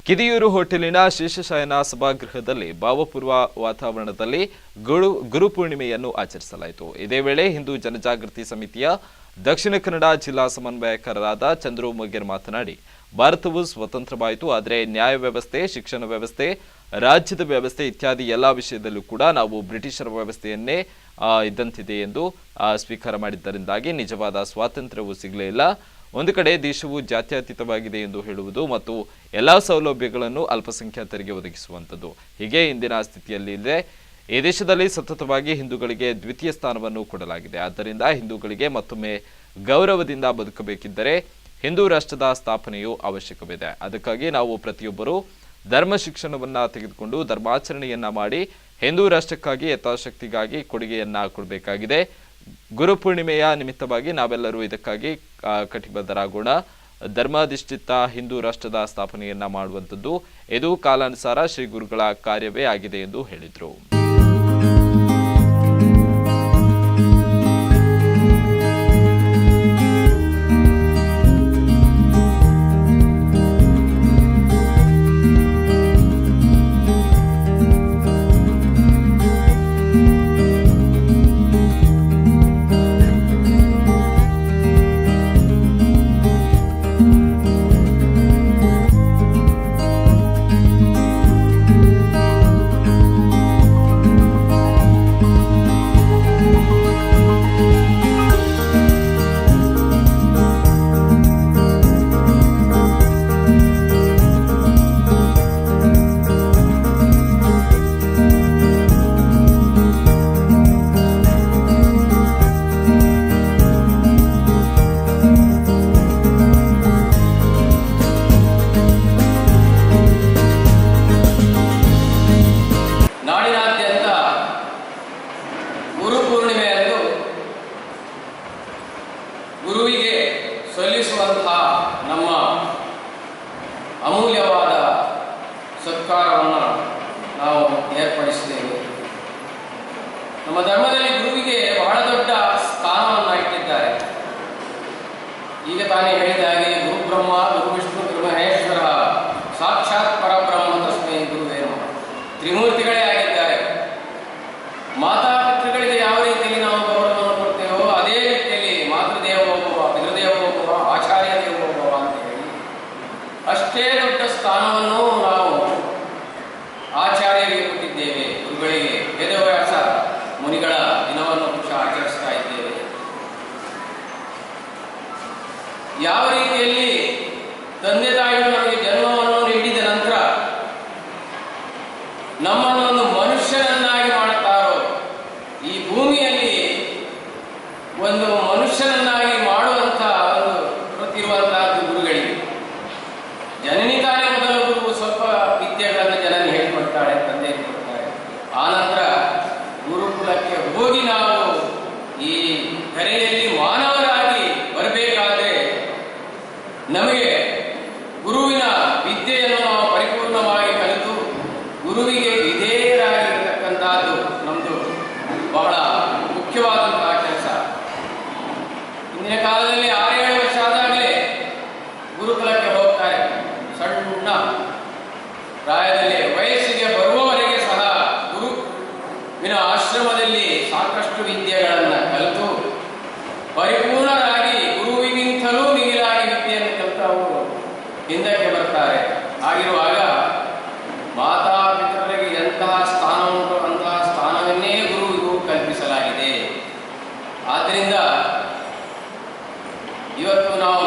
ಕಿದಿಯೂರು ಹೋಟೆಲಿನ ಶೇಷಶಯನ ಸಭಾಗೃಹದಲ್ಲಿ ಭಾವಪೂರ್ವ ವಾತಾವರಣದಲ್ಲಿ ಗುರುಪೂರ್ಣಿಮೆಯನ್ನು ಆಚರಿಸಲಾಯಿತು. ಇದೇ ವೇಳೆ ಹಿಂದೂ ಜನಜಾಗೃತಿ ಸಮಿತಿಯ ದಕ್ಷಿಣ ಕನ್ನಡ ಜಿಲ್ಲಾ ಸಮನ್ವಯಕರಾದ ಚಂದ್ರು ಮೊಗೇರ್ ಮಾತನಾಡಿ, ಭಾರತವು ಸ್ವತಂತ್ರವಾಯಿತು, ಆದರೆ ನ್ಯಾಯ ವ್ಯವಸ್ಥೆ, ಶಿಕ್ಷಣ ವ್ಯವಸ್ಥೆ, ರಾಜ್ಯದ ವ್ಯವಸ್ಥೆ ಇತ್ಯಾದಿ ಎಲ್ಲ ವಿಷಯದಲ್ಲೂ ಕೂಡ ನಾವು ಬ್ರಿಟಿಷರ ವ್ಯವಸ್ಥೆಯನ್ನೇ ಇದ್ದಂತಿದೆ ಎಂದು ಸ್ವೀಕಾರ ಮಾಡಿದ್ದರಿಂದಾಗಿ ನಿಜವಾದ ಸ್ವಾತಂತ್ರ್ಯವು ಸಿಗಲೇ ಇಲ್ಲ. ಒಂದು ಕಡೆ ದೇಶವು ಜಾತ್ಯತೀತವಾಗಿದೆ ಎಂದು ಹೇಳುವುದು ಮತ್ತು ಎಲ್ಲಾ ಸೌಲಭ್ಯಗಳನ್ನು ಅಲ್ಪಸಂಖ್ಯಾತರಿಗೆ ಒದಗಿಸುವಂಥದ್ದು ಹೀಗೆ ಇಂದಿನ ಸ್ಥಿತಿಯಲ್ಲಿದೆ. ಈ ದೇಶದಲ್ಲಿ ಸತತವಾಗಿ ಹಿಂದೂಗಳಿಗೆ ದ್ವಿತೀಯ ಸ್ಥಾನವನ್ನು ಕೊಡಲಾಗಿದೆ. ಆದ್ದರಿಂದ ಹಿಂದೂಗಳಿಗೆ ಮತ್ತೊಮ್ಮೆ ಗೌರವದಿಂದ ಬದುಕಬೇಕಿದ್ದರೆ ಹಿಂದೂ ರಾಷ್ಟ್ರದ ಸ್ಥಾಪನೆಯು ಅವಶ್ಯಕವಿದೆ. ಅದಕ್ಕಾಗಿ ನಾವು ಪ್ರತಿಯೊಬ್ಬರೂ ಧರ್ಮ ಶಿಕ್ಷಣವನ್ನ ತೆಗೆದುಕೊಂಡು ಧರ್ಮಾಚರಣೆಯನ್ನ ಮಾಡಿ ಹಿಂದೂ ರಾಷ್ಟ್ರಕ್ಕಾಗಿ ಯಥಾಶಕ್ತಿಗಾಗಿ ಕೊಡುಗೆಯನ್ನ ಕೊಡಬೇಕಾಗಿದೆ. ಗುರುಪೂರ್ಣಿಮೆಯ ನಿಮಿತ್ತವಾಗಿ ನಾವೆಲ್ಲರೂ ಇದಕ್ಕಾಗಿ ಕಟಿಬದ್ಧರಾಗೋಣ. ಧರ್ಮಾಧಿಷ್ಠಿತ ಹಿಂದೂ ರಾಷ್ಟ್ರದ ಸ್ಥಾಪನೆಯನ್ನ ಮಾಡುವಂಥದ್ದು ಇದು ಕಾಲಾನುಸಾರ ಶ್ರೀ ಗುರುಗಳ ಕಾರ್ಯವೇ ಆಗಿದೆ ಎಂದು ಹೇಳಿದರು. ಗುರುವಿಗೆ ಸಲ್ಲಿಸುವಂತಹ ನಮ್ಮ ಅಮೂಲ್ಯವಾದ ಸತ್ಕಾರವನ್ನು ನಾವು ಏರ್ಪಡಿಸಿದ್ದೇವೆ. ನಮ್ಮ ಧರ್ಮದಲ್ಲಿ ಗುರುವಿಗೆ ಬಹಳ ದೊಡ್ಡ ಸ್ಥಾನವನ್ನು ಇಟ್ಟಿದ್ದಾರೆ. ಈಗ ತಾನೇ ಹೇಳಿದ ಹಾಗೆ ಗುರು ಬ್ರಹ್ಮ, ಗುರು ವಿಷ್ಣು, ಗುರು ಮಹೇಶ್ವರ, ಸಾಕ್ಷಾತ್ ಪರಬ್ರಹ್ಮ ತಸ್ಮೈ ಗುರುವೇ ನಮಃ. ತ್ರಿಮೂರ್ತಿಗಳೇ ಆಗಿದ್ದಾರೆ. ಮಾತಾಪಿತೃಗಳಿಗೆ ಯಾವ ರೀತಿಯಲ್ಲಿ ನಾವು ಗೌರವವನ್ನು ಕೊಡ್ತೇವೋ ಅದೇ ರೀತಿಯಲ್ಲಿ ಮಾತೃದೇವೋಭವ, ಪಿತೃದೇವೋಭವ, ಆಚಾರ್ಯ ದೇವೋಭವ ಅಂತ ಹೇಳಿ ಅಷ್ಟೇ ದೊಡ್ಡ ಸ್ಥಾನವನ್ನು ನಾವು ಆಚಾರ್ಯರಿಗೆ ಕೊಟ್ಟಿದ್ದೇವೆ. ಗುರುಗಳಿಗೆ ವೇದವ್ಯಾಸ ಮುನಿಗಳ ದಿನವನ್ನು ಆಚರಿಸ್ತಾ ಇದ್ದೇವೆ. ಯಾವ ರೀತಿಯಲ್ಲಿ ತಂದೆ ತಾಯಿಗಳು ನಮಗೆ ಜನ್ಮವನ್ನು ನೀಡಿದ ನಂತರ ನಮ್ಮನ್ನು ಒಂದು ಮನುಷ್ಯನನ್ನಾಗಿ ಮಾಡುತ್ತಾರೋ, ಈ ಭೂಮಿಯಲ್ಲಿ ಒಂದು ಮನುಷ್ಯನನ್ನಾಗಿ ಮಾಡುವಂಥ ಒಂದು ಗೊತ್ತಿರುವಂತಹದ್ದು ಗುರುಗಳಿಗೆ. ಜನನಿ ತಾನೇ ಮೊದಲ ಗುರು. ಸ್ವಲ್ಪ ವಿದ್ಯೆಗಳನ್ನು ಜನನಿ ಹೇಳಿಕೊಡ್ತಾಳೆ, ತಂದೆ ಹೇಳಿಕೊಡ್ತಾರೆ. ಆನಂತರ ಗುರುಕುಲಕ್ಕೆ ಹೋಗಿ ನಾವು ಈ ಧರೆಯಲ್ಲಿ ಮಾನವರಾಗಿ ಬರಬೇಕಾದ್ರೆ ನಮಗೆ ಗುರುವಿನ ವಿದ್ಯೆಯನ್ನು ನಾವು ಪರಿಪೂರ್ಣವಾಗಿ ಕಲಿತು ಗುರುವಿಗೆ ವಿಧೇಯರಾಗಿರತಕ್ಕಂಥದ್ದು ನಮ್ಮದು ಬಹಳ ಮುಖ್ಯವಾದಂತಹ ಕೆಲಸ. ಇಂದಿನ ಕಾಲದಲ್ಲಿ 6-7 ವರ್ಷ ಆದಾಗಲೇ ಗುರುಕುಲಕ್ಕೆ ಹೋಗ್ತಾರೆ. ಸಣ್ಣ ಪ್ರಾಯದಲ್ಲಿ ವಯಸ್ಸಿಗೆ ಬರುವವರೆಗೆ ಸಹ ಗುರುವಿನ ಆಶ್ರಮದಲ್ಲಿ ಸಾಕಷ್ಟು ವಿದ್ಯೆಗಳನ್ನು ಕಲಿತು ಪರಿಪೂರ್ಣರಾಗಿ ಗುರುವಿಗಿಂತಲೂ ಮಿಗಿಲಾಗಿ ವಿದ್ಯೆಯನ್ನು ಕಲಿತು ಅವರು ಹಿಂದಕ್ಕೆ ಬರ್ತಾರೆ. ಆಗಿರುವಾಗ ಮಾತಾಪಿತೃಗಳಿಗೆ ಎಂತಹ ಸ್ಥಾನ ಉಂಟು ಅಂತಹ ಸ್ಥಾನವನ್ನೇ ಗುರುವಿಗೂ ಕಲ್ಪಿಸಲಾಗಿದೆ. ಆದ್ದರಿಂದ ಇವತ್ತು ನಾವು